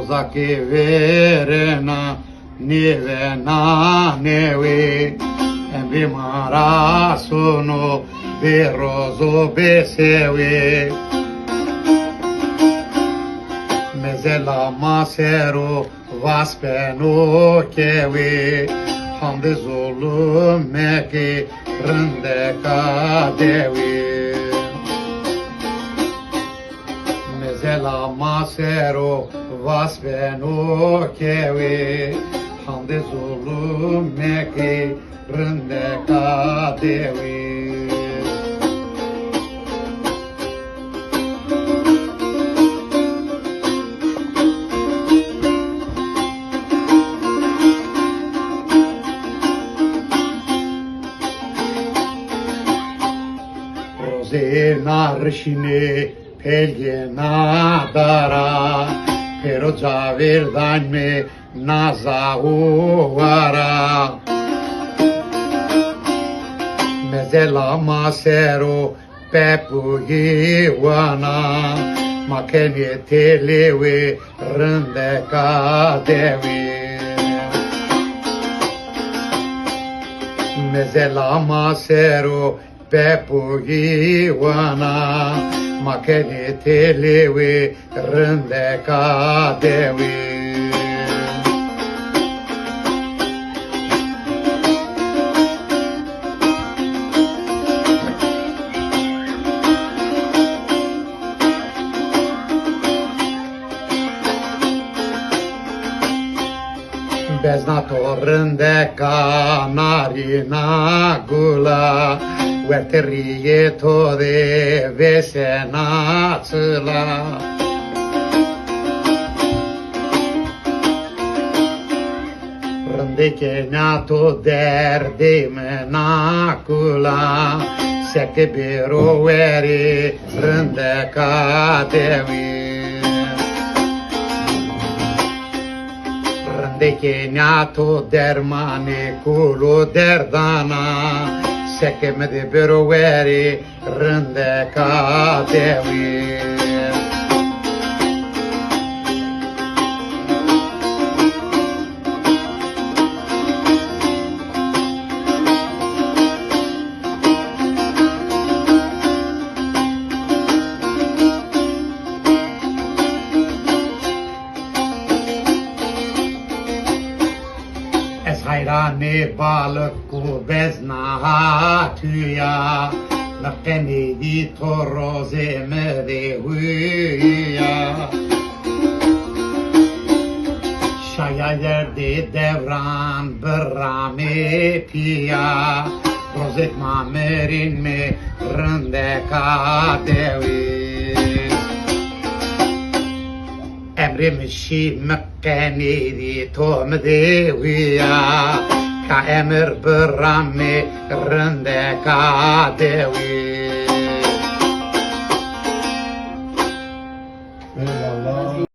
Rozaki verena nivena nevi Emri mara sono berozo besevi Mezela masero vaspeno kevi Hamdi zulmeki rinde kadevi Mezela masero vaspeno kevi Hamdi zulmeki rinde kadevi Zena rishine pelgena dara Pero javirdan me nazahu vara Mezela masero pepu hiwana Makeni telewe rende kadevi Mezela masero Pepu hiwana makeni telewi rinde kadewi Beznato rinde kanarina gula Verterie tode vesenatsla Rândeke nato derde menacula Sete biroeri rânde cadevi Rândeke nato dermane culo derdana Seke me de biroeri rânde cadevi Hayrane balık ku bezna tüya Nakeni di toroze mede huya Şaya yerde devran bırrame piya Rozet mamerin me rânde kadevi Emrimşi mekkeniri tomde huya Ka emir bırrami rânde kadevi